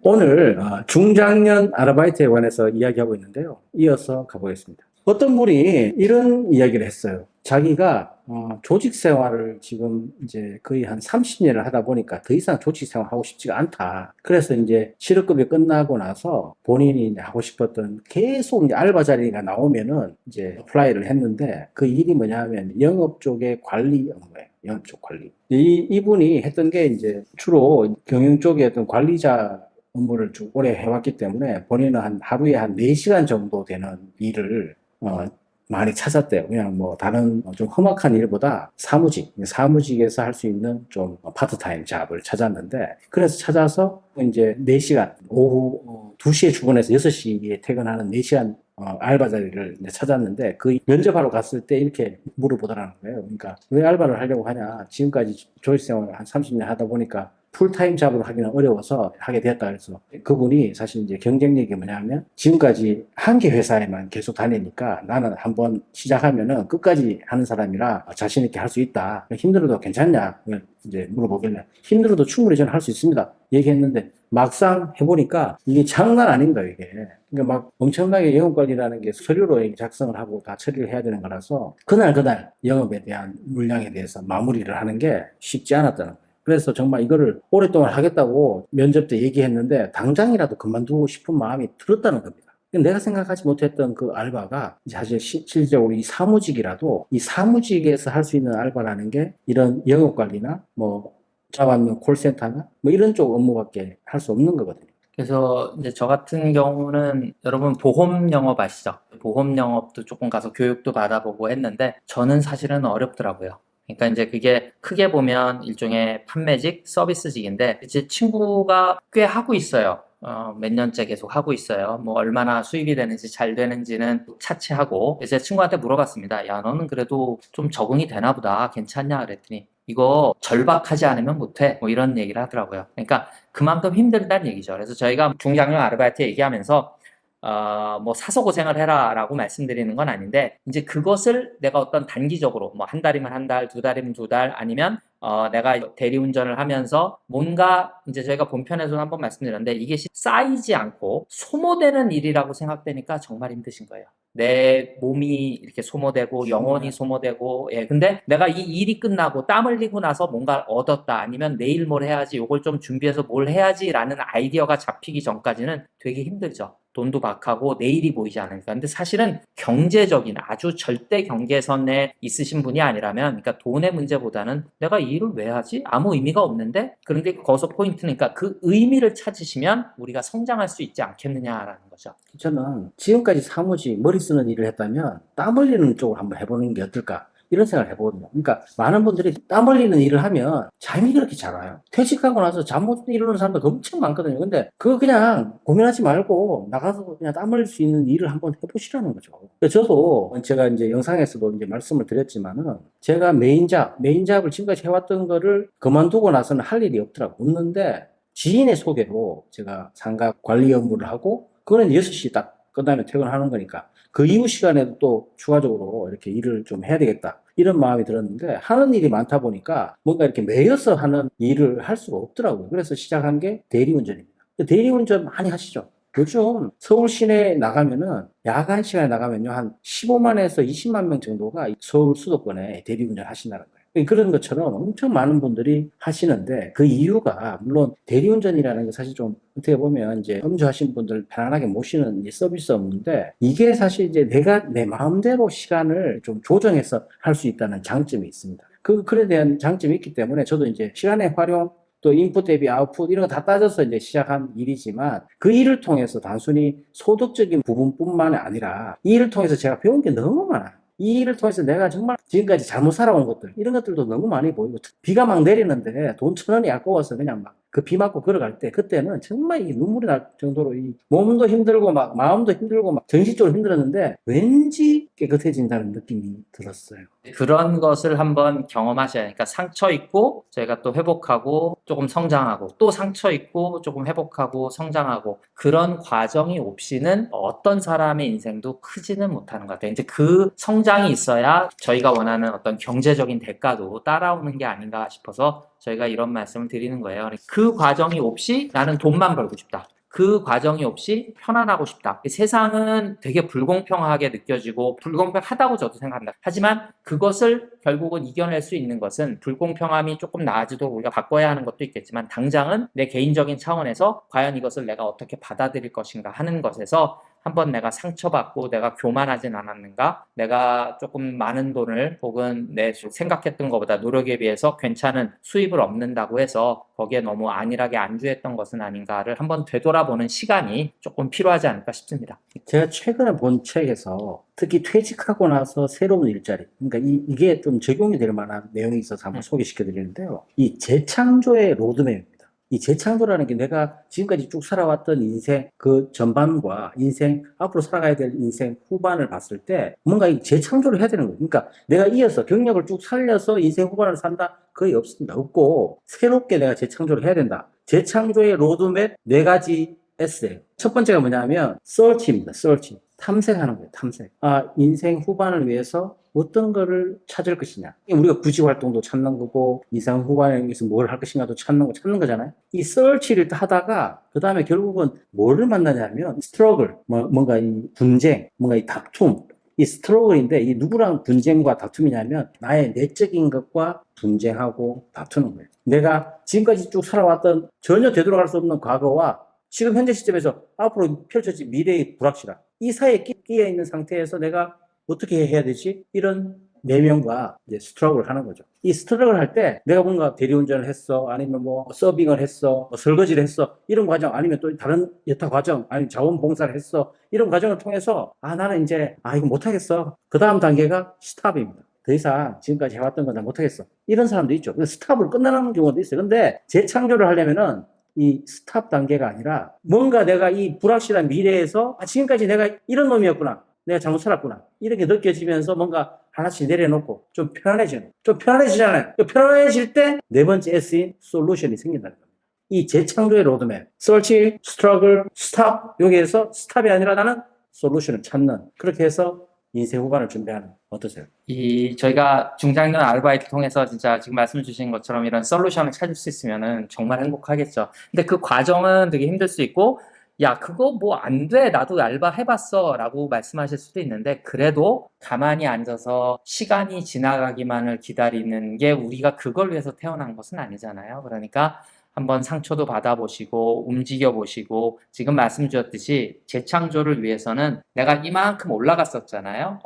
오늘 중장년 아르바이트에 관해서 이야기하고 있는데요. 이어서 가보겠습니다. 어떤 분이 이런 이야기를 했어요. 자기가 조직 생활을 지금 이제 거의 한 30년을 하다 보니까 더 이상 조직 생활 하고 싶지가 않다. 그래서 이제 실업급여 끝나고 나서 본인이 이제 하고 싶었던 계속 이제 알바 자리가 나오면은 이제 어플라이를 했는데 그 일이 뭐냐면 영업 쪽의 관리 업무예요. 영업 쪽 관리. 이분이 했던 게 이제 주로 경영 쪽의 어떤 관리자 업무를 쭉 오래 해왔기 때문에 본인은 하루에 한 4시간 정도 되는 일을 많이 찾았대요. 그냥 뭐 다른 좀 험악한 일보다 사무직에서 할 수 있는 좀 파트타임 잡을 찾았는데, 그래서 찾아서 이제 4시간, 오후 2시에 출근해서 6시에 퇴근하는 4시간 알바 자리를 이제 찾았는데, 그 면접하러 갔을 때 이렇게 물어보더라는 거예요. 그러니까 왜 알바를 하려고 하냐? 지금까지 조직생활을 한 30년 하다 보니까 풀타임 잡으로 하기는 어려워서 하게 되었다. 그래서 그분이 사실 이제 경쟁력이 뭐냐면, 지금까지 한 개 회사에만 계속 다니니까 나는 한번 시작하면은 끝까지 하는 사람이라 자신 있게 할 수 있다. 힘들어도 괜찮냐? 이제 물어보길래 힘들어도 충분히 저는 할 수 있습니다. 얘기했는데 막상 해보니까 이게 장난 아닌 거예요, 이게. 그러니까 막 엄청나게 영업관리라는 게 서류로 작성을 하고 다 처리를 해야 되는 거라서 그날 영업에 대한 물량에 대해서 마무리를 하는 게 쉽지 않았다는 거예요. 그래서 정말 이거를 오랫동안 하겠다고 면접 때 얘기했는데 당장이라도 그만두고 싶은 마음이 들었다는 겁니다. 내가 생각하지 못했던 그 알바가 사실 실질적으로 이 사무직이라도 이 사무직에서 할 수 있는 알바라는 게 이런 영업관리나 뭐 잡아놓은 콜센터나 뭐 이런 쪽 업무밖에 할 수 없는 거거든요. 그래서 이제 저 같은 경우는 여러분 보험 영업 아시죠? 보험 영업도 조금 가서 교육도 받아보고 했는데 저는 사실은 어렵더라고요. 그러니까 이제 그게 크게 보면 일종의 판매직, 서비스직인데 제 친구가 꽤 하고 있어요. 몇 년째 계속 하고 있어요. 뭐 얼마나 수입이 되는지 잘 되는지는 차치하고 제 친구한테 물어봤습니다. 야, 너는 그래도 좀 적응이 되나 보다. 괜찮냐? 그랬더니 이거 절박하지 않으면 못해. 뭐 이런 얘기를 하더라고요. 그러니까 그만큼 힘들다는 얘기죠. 그래서 저희가 중장년 아르바이트 얘기하면서 뭐 사서 고생을 해라라고 말씀드리는 건 아닌데, 이제 그것을 내가 어떤 단기적으로 뭐 한 달이면 한 달, 두 달이면 두 달, 아니면 내가 대리운전을 하면서 뭔가 이제 저희가 본편에서 한번 말씀드렸는데 이게 쌓이지 않고 소모되는 일이라고 생각되니까 정말 힘드신 거예요. 내 몸이 이렇게 소모되고 영혼이 소모되고, 예. 근데 내가 이 일이 끝나고 땀 흘리고 나서 뭔가 얻었다, 아니면 내일 뭘 해야지, 요걸 좀 준비해서 뭘 해야지라는 아이디어가 잡히기 전까지는 되게 힘들죠. 돈도 박하고 내일이 보이지 않으니까. 근데 사실은 경제적인 아주 절대 경계선에 있으신 분이 아니라면, 그러니까 돈의 문제보다는 내가 이 일을 왜 하지? 아무 의미가 없는데? 그런데 거기서 포인트니까 그 의미를 찾으시면 우리가 성장할 수 있지 않겠느냐라는 거죠. 저는 지금까지 사무직, 머리 쓰는 일을 했다면 땀 흘리는 쪽을 한번 해보는 게 어떨까? 이런 생각을 해보거든요. 그러니까 많은 분들이 땀 흘리는 일을 하면 잠이 그렇게 잘 와요. 퇴직하고 나서 잠 못 이루는 사람들 엄청 많거든요. 근데 그거 그냥 고민하지 말고 나가서 그냥 땀 흘릴 수 있는 일을 한번 해보시라는 거죠. 저도 제가 이제 영상에서도 이제 말씀을 드렸지만은 제가 메인잡을 지금까지 해왔던 거를 그만두고 나서는 할 일이 없는데 지인의 소개로 제가 상가 관리 업무를 하고, 그거는 6시 딱 끝나면 퇴근하는 거니까 그 이후 시간에도 또 추가적으로 이렇게 일을 좀 해야 되겠다, 이런 마음이 들었는데 하는 일이 많다 보니까 뭔가 이렇게 매여서 하는 일을 할 수가 없더라고요. 그래서 시작한 게 대리운전입니다. 대리운전 많이 하시죠? 요즘 서울 시내에 나가면은 야간 시간에 나가면요 한 15만에서 20만 명 정도가 서울 수도권에 대리운전 하신다는 거예요. 그런 것처럼 엄청 많은 분들이 하시는데, 그 이유가 물론 대리운전이라는 게 사실 좀 어떻게 보면 이제 음주하신 분들 편안하게 모시는 서비스 업무인데, 이게 사실 이제 내가 내 마음대로 시간을 좀 조정해서 할 수 있다는 장점이 있습니다. 그에 대한 장점이 있기 때문에 저도 이제 시간의 활용, 또 인풋 대비 아웃풋 이런 거 다 따져서 이제 시작한 일이지만, 그 일을 통해서 단순히 소득적인 부분뿐만 아니라 이 일을 통해서 제가 배운 게 너무 많아요. 이 일을 통해서 내가 정말 지금까지 잘못 살아온 것들, 이런 것들도 너무 많이 보이고, 비가 막 내리는데 돈 1,000원이 아까워서 그냥 막 그 비 맞고 걸어갈 때, 그때는 정말 이 눈물이 날 정도로 이 몸도 힘들고 막 마음도 힘들고 막 정신적으로 힘들었는데 왠지 깨끗해진다는 느낌이 들었어요. 그런 것을 한번 경험하셔야 하니까 상처 있고 저희가 또 회복하고 조금 성장하고 또 상처 있고 조금 회복하고 성장하고 그런 과정이 없이는 어떤 사람의 인생도 크지는 못하는 것 같아요. 이제 그 성장이 있어야 저희가 원하는 어떤 경제적인 대가도 따라오는 게 아닌가 싶어서 저희가 이런 말씀을 드리는 거예요. 그 과정이 없이 나는 돈만 벌고 싶다. 그 과정이 없이 편안하고 싶다. 세상은 되게 불공평하게 느껴지고 불공평하다고 저도 생각합니다. 하지만 그것을 결국은 이겨낼 수 있는 것은 불공평함이 조금 나아지도록 우리가 바꿔야 하는 것도 있겠지만 당장은 내 개인적인 차원에서 과연 이것을 내가 어떻게 받아들일 것인가 하는 것에서 한번 내가 상처받고 내가 교만하진 않았는가? 내가 조금 많은 돈을 혹은 내 생각했던 것보다 노력에 비해서 괜찮은 수입을 얻는다고 해서 거기에 너무 안일하게 안주했던 것은 아닌가를 한번 되돌아보는 시간이 조금 필요하지 않을까 싶습니다. 제가 최근에 본 책에서 특히 퇴직하고 나서 새로운 일자리, 그러니까 이게 좀 적용이 될 만한 내용이 있어서 한번 소개시켜 드리는데요. 이 재창조의 로드맵입니다. 이 재창조라는 게 내가 지금까지 쭉 살아왔던 인생 그 전반과 인생, 앞으로 살아가야 될 인생 후반을 봤을 때 뭔가 이 재창조를 해야 되는 거예요. 그러니까 내가 이어서 경력을 쭉 살려서 인생 후반을 산다? 거의 없습니다. 없고 새롭게 내가 재창조를 해야 된다. 재창조의 로드맵 4가지 S예요. 첫 번째가 뭐냐면 search입니다. search. 탐색하는 거예요. 탐색. 인생 후반을 위해서 어떤 거를 찾을 것이냐. 우리가 구직 활동도 찾는 거고 인생 후반에 위해서 뭘 할 것인가도 찾는 거잖아요. 이 search를 하다가 그 다음에 결국은 뭐를 만나냐면 struggle, 뭔가 이 분쟁, 뭔가 이 다툼. 이 스트러글인데 이 누구랑 분쟁과 다툼이냐면 나의 내적인 것과 분쟁하고 다투는 거예요. 내가 지금까지 쭉 살아왔던 전혀 되돌아갈 수 없는 과거와 지금 현재 시점에서 앞으로 펼쳐질 미래의 불확실함. 이 사이에 끼어 있는 상태에서 내가 어떻게 해야 되지? 이런 내면과 이제 스트러글을 하는 거죠. 이 스트러글을 할 때 내가 뭔가 대리운전을 했어, 아니면 뭐 서빙을 했어, 뭐 설거지를 했어, 이런 과정, 아니면 또 다른 여타 과정, 아니면 자원봉사를 했어, 이런 과정을 통해서 나는 이제 이거 못하겠어. 그 다음 단계가 스탑입니다. 더 이상 지금까지 해왔던 건 나 못하겠어. 이런 사람도 있죠. 스탑으로 끝나는 경우도 있어요. 근데 재창조를 하려면은 이 스탑 단계가 아니라 뭔가 내가 이 불확실한 미래에서 지금까지 내가 이런 놈이었구나. 내가 잘못 살았구나. 이렇게 느껴지면서 뭔가 하나씩 내려놓고 좀 편안해지잖아요. 편안해질 때 4번째 S인 솔루션이 생긴다는 겁니다. 이 재창조의 로드맵, search, struggle, stop. 여기에서 스탑이 아니라 나는 솔루션을 찾는. 그렇게 해서 인생 후반을 준비하는. 어떠세요? 저희가 중장년 아르바이트 통해서 진짜 지금 말씀 주신 것처럼 이런 솔루션을 찾을 수 있으면은 정말 행복하겠죠. 근데 그 과정은 되게 힘들 수 있고, 야, 그거 뭐 안 돼. 나도 알바 해봤어. 라고 말씀하실 수도 있는데, 그래도 가만히 앉아서 시간이 지나가기만을 기다리는 게 우리가 그걸 위해서 태어난 것은 아니잖아요. 그러니까 한번 상처도 받아보시고 움직여보시고 지금 말씀 주셨듯이 재창조를 위해서는 내가 이만큼 올라갔었잖아요.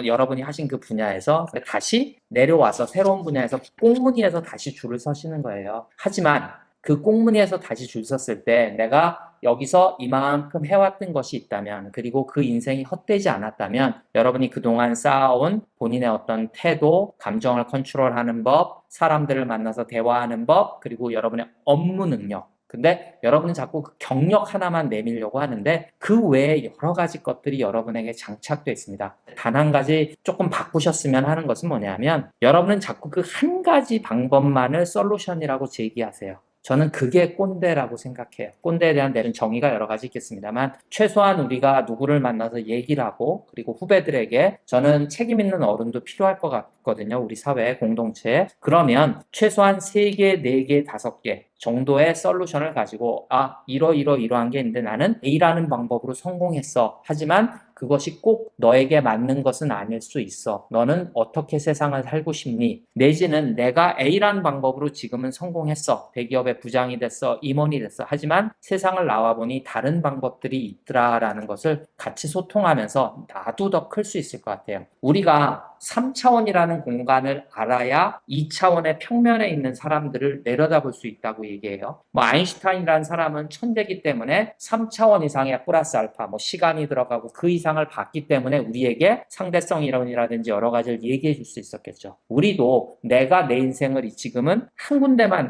여러분이 하신 그 분야에서 다시 내려와서 새로운 분야에서 꽁무니에서 다시 줄을 서시는 거예요. 하지만 그 꽁무니에서 다시 줄 섰을 때 내가 여기서 이만큼 해왔던 것이 있다면 그리고 그 인생이 헛되지 않았다면 여러분이 그동안 쌓아온 본인의 어떤 태도, 감정을 컨트롤하는 법, 사람들을 만나서 대화하는 법, 그리고 여러분의 업무 능력. 근데 여러분은 자꾸 그 경력 하나만 내밀려고 하는데 그 외에 여러 가지 것들이 여러분에게 장착되어 있습니다. 단 한 가지 조금 바꾸셨으면 하는 것은 뭐냐면 여러분은 자꾸 그 한 가지 방법만을 솔루션이라고 제기하세요. 저는 그게 꼰대라고 생각해요. 꼰대에 대한 내는 정의가 여러 가지 있겠습니다만 최소한 우리가 누구를 만나서 얘기를 하고 그리고 후배들에게 저는 책임 있는 어른도 필요할 것 같거든요. 우리 사회 공동체에. 그러면 최소한 3개, 4개, 5개 정도의 솔루션을 가지고 이러한 게 있는데 나는 A라는 방법으로 성공했어. 하지만 그것이 꼭 너에게 맞는 것은 아닐 수 있어. 너는 어떻게 세상을 살고 싶니? 내지는 내가 A라는 방법으로 지금은 성공했어. 대기업의 부장이 됐어. 임원이 됐어. 하지만 세상을 나와보니 다른 방법들이 있더라라는 것을 같이 소통하면서 나도 더 클 수 있을 것 같아요. 우리가 3차원이라는 공간을 알아야 2차원의 평면에 있는 사람들을 내려다볼 수 있다고 얘기해요. 아인슈타인이라는 사람은 천재이기 때문에 3차원 이상의 플러스 알파, 시간이 들어가고 그 이상을 봤기 때문에 우리에게 상대성 이론이라든지 여러 가지를 얘기해 줄 수 있었겠죠. 우리도 내가 내 인생을 지금은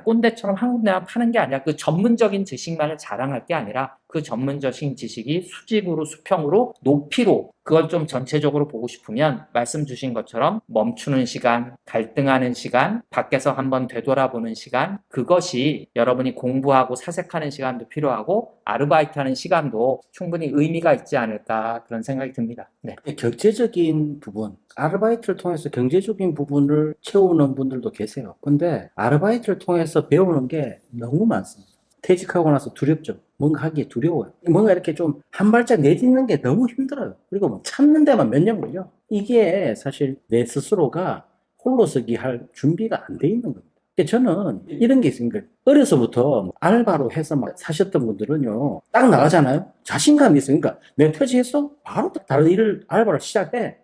꼰대처럼 한 군데만 파는 게 아니라 그 전문적인 지식만을 자랑할 게 아니라 그 전문적인 지식이 수직으로 수평으로 높이로 그걸 좀 전체적으로 보고 싶으면 말씀 주신 것처럼 멈추는 시간, 갈등하는 시간, 밖에서 한번 되돌아보는 시간, 그것이 여러분이 공부하고 사색하는 시간도 필요하고 아르바이트하는 시간도 충분히 의미가 있지 않을까 그런 생각이 듭니다. 네. 경제적인 부분, 아르바이트를 통해서 경제적인 부분을 채우는 분들도 계세요. 근데 아르바이트를 통해서 배우는 게 너무 많습니다. 퇴직하고 나서 두렵죠. 뭔가 하기에 두려워요. 뭔가 이렇게 좀 한 발짝 내딛는 게 너무 힘들어요. 그리고 뭐 참는 데만 몇 년 걸려. 이게 사실 내 스스로가 홀로서기 할 준비가 안 돼 있는 겁니다. 근데 저는 이런 게 있으니까 어려서부터 알바로 해서 막 사셨던 분들은요, 딱 나가잖아요. 자신감이 있어요. 그러니까 내가 퇴직했어? 바로 또 다른 일을 알바를 시작해.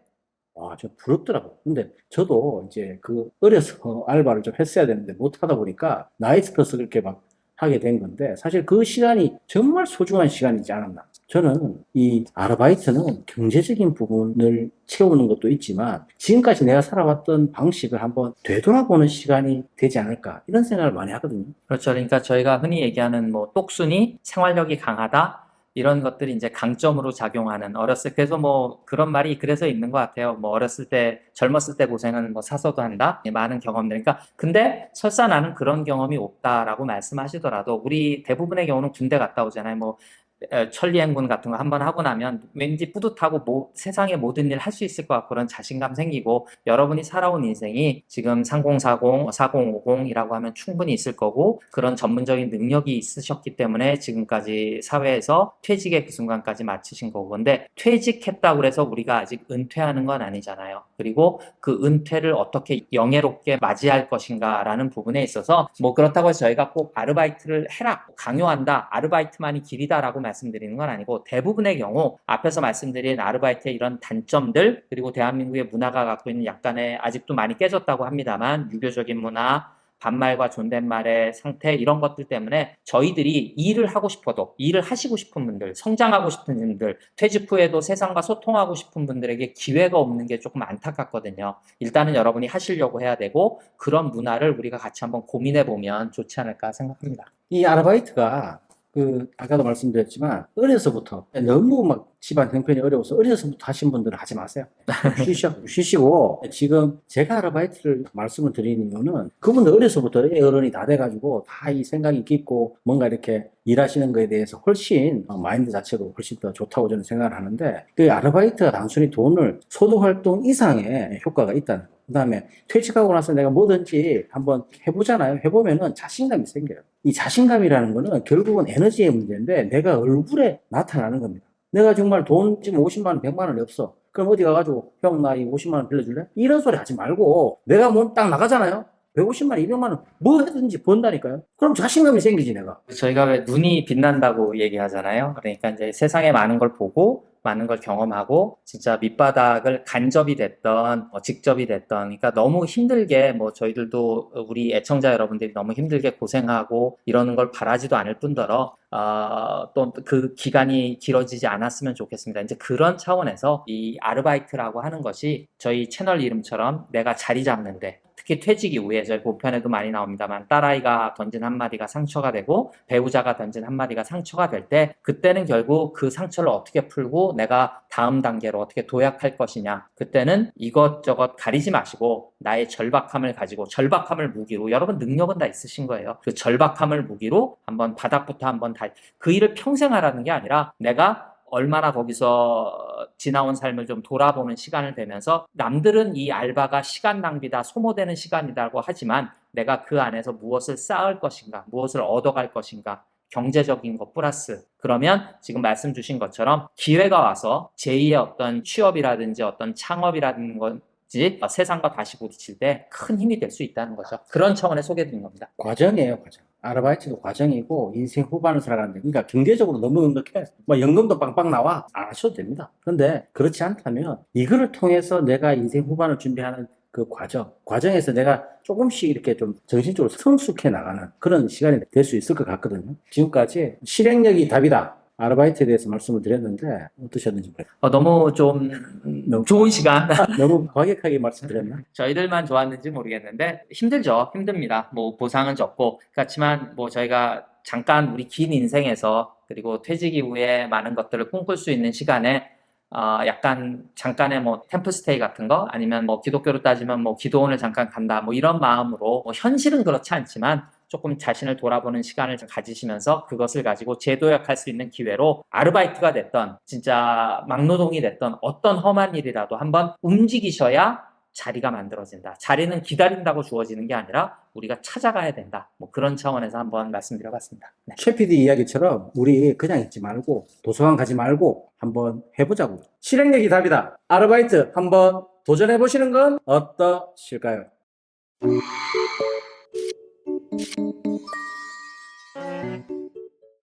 와, 저 부럽더라고요. 근데 저도 이제 그 어려서 알바를 좀 했어야 되는데 못 하다 보니까 나이 들어서 그렇게 막 하게 된 건데 사실 그 시간이 정말 소중한 시간이지 않았나. 저는 이 아르바이트는 경제적인 부분을 채우는 것도 있지만 지금까지 내가 살아왔던 방식을 한번 되돌아보는 시간이 되지 않을까 이런 생각을 많이 하거든요. 그렇죠. 그러니까 저희가 흔히 얘기하는 뭐 똑순이, 생활력이 강하다 이런 것들이 이제 강점으로 작용하는 어렸을 그래서 뭐 그런 말이 그래서 있는 것 같아요. 뭐 어렸을 때 젊었을 때 고생은 뭐 사서도 한다. 많은 경험들. 그러니까 근데 설사 나는 그런 경험이 없다라고 말씀하시더라도 우리 대부분의 경우는 군대 갔다 오잖아요. 뭐 천리행군 같은 거 한번 하고 나면 왠지 뿌듯하고 세상의 모든 일 할 수 있을 것 같고 그런 자신감 생기고 여러분이 살아온 인생이 지금 3040, 4050이라고 하면 충분히 있을 거고 그런 전문적인 능력이 있으셨기 때문에 지금까지 사회에서 퇴직의 그 순간까지 마치신 거고 근데 퇴직했다고 해서 우리가 아직 은퇴하는 건 아니잖아요. 그리고 그 은퇴를 어떻게 영예롭게 맞이할 것인가 라는 부분에 있어서 뭐 그렇다고 해서 저희가 꼭 아르바이트를 해라 강요한다 아르바이트만이 길이다라고 말씀드리는 건 아니고 대부분의 경우 앞에서 말씀드린 아르바이트의 이런 단점들 그리고 대한민국의 문화가 갖고 있는 약간의 아직도 많이 깨졌다고 합니다만 유교적인 문화 반말과 존댓말의 상태 이런 것들 때문에 저희들이 일을 하고 싶어도 일을 하시고 싶은 분들 성장하고 싶은 분들 퇴직 후에도 세상과 소통하고 싶은 분들에게 기회가 없는 게 조금 안타깝거든요. 일단은 여러분이 하시려고 해야 되고 그런 문화를 우리가 같이 한번 고민해 보면 좋지 않을까 생각합니다. 이 아르바이트가 아까도 말씀드렸지만, 어려서부터, 너무 막 집안 형편이 어려워서 어려서부터 하신 분들은 하지 마세요. 쉬시고, 지금 제가 아르바이트를 말씀을 드리는 이유는 그분들 어려서부터 어른이 다 돼가지고 다 이 생각이 깊고 뭔가 이렇게 일하시는 거에 대해서 훨씬 마인드 자체도 훨씬 더 좋다고 저는 생각을 하는데, 그 아르바이트가 단순히 돈을 소득활동 이상의 효과가 있다는 거. 그 다음에 퇴직하고 나서 내가 뭐든지 한번 해보잖아요. 해보면은 자신감이 생겨요. 이 자신감이라는 거는 결국은 에너지의 문제인데 내가 얼굴에 나타나는 겁니다. 내가 정말 돈 지금 50만 원, 100만 원이 없어. 그럼 어디 가가지고 형 나 이 50만 원 빌려줄래? 이런 소리 하지 말고 내가 뭐 딱 나가잖아요. 150만 원, 200만 원 뭐 해든지 번다니까요. 그럼 자신감이 생기지 내가. 저희가 왜 눈이 빛난다고 얘기하잖아요. 그러니까 이제 세상에 많은 걸 보고 많은 걸 경험하고 진짜 밑바닥을 간접이 됐던 직접이 됐던 그러니까 너무 힘들게 뭐 저희들도 우리 애청자 여러분들이 너무 힘들게 고생하고 이러는 걸 바라지도 않을 뿐더러 또 그 기간이 길어지지 않았으면 좋겠습니다. 이제 그런 차원에서 이 아르바이트라고 하는 것이 저희 채널 이름처럼 내가 자리 잡는데 특히 퇴직 이후에 저희 본편에도 많이 나옵니다만 딸아이가 던진 한마디가 상처가 되고 배우자가 던진 한마디가 상처가 될 때 그때는 결국 그 상처를 어떻게 풀고 내가 다음 단계로 어떻게 도약할 것이냐 그때는 이것저것 가리지 마시고 나의 절박함을 가지고 절박함을 무기로 여러분 능력은 다 있으신 거예요. 그 절박함을 무기로 한번 바닥부터 한번 그 일을 평생 하라는 게 아니라 내가 얼마나 거기서 지나온 삶을 좀 돌아보는 시간을 되면서 남들은 이 알바가 시간 낭비다, 소모되는 시간이라고 하지만 내가 그 안에서 무엇을 쌓을 것인가, 무엇을 얻어갈 것인가, 경제적인 것 플러스 그러면 지금 말씀 주신 것처럼 기회가 와서 제2의 어떤 취업이라든지 어떤 창업이라든지 세상과 다시 부딪힐 때 큰 힘이 될 수 있다는 거죠. 그런 차원에 소개해드린 겁니다. 과정이에요, 과정. 아르바이트도 과정이고 인생 후반을 살아가는데 그러니까 경제적으로 너무 넉넉해. 뭐 연금도 빵빵 나와. 안 하셔도 됩니다. 그런데 그렇지 않다면 이거를 통해서 내가 인생 후반을 준비하는 그 과정에서 내가 조금씩 이렇게 좀 정신적으로 성숙해 나가는 그런 시간이 될 수 있을 것 같거든요. 지금까지 실행력이 답이다. 아르바이트에 대해서 말씀을 드렸는데 어떠셨는지 모르겠어요. 너무 좀 좋은 시간. 너무 과격하게 말씀드렸나? 저희들만 좋았는지 모르겠는데 힘듭니다. 뭐 보상은 적고 그렇지만 뭐 저희가 잠깐 우리 긴 인생에서 그리고 퇴직 이후에 많은 것들을 꿈꿀 수 있는 시간에 약간 잠깐의 뭐 템플스테이 같은 거 아니면 뭐 기독교로 따지면 뭐 기도원을 잠깐 간다 뭐 이런 마음으로 뭐 현실은 그렇지 않지만 조금 자신을 돌아보는 시간을 좀 가지시면서 그것을 가지고 재도약할 수 있는 기회로 아르바이트가 됐던 진짜 막노동이 됐던 어떤 험한 일이라도 한번 움직이셔야 자리가 만들어진다. 자리는 기다린다고 주어지는 게 아니라 우리가 찾아가야 된다. 뭐 그런 차원에서 한번 말씀드려봤습니다. 네. 최 PD 이야기처럼 우리 그냥 있지 말고 도서관 가지 말고 한번 해보자고요. 실행력이 답이다. 아르바이트 한번 도전해보시는 건 어떠실까요?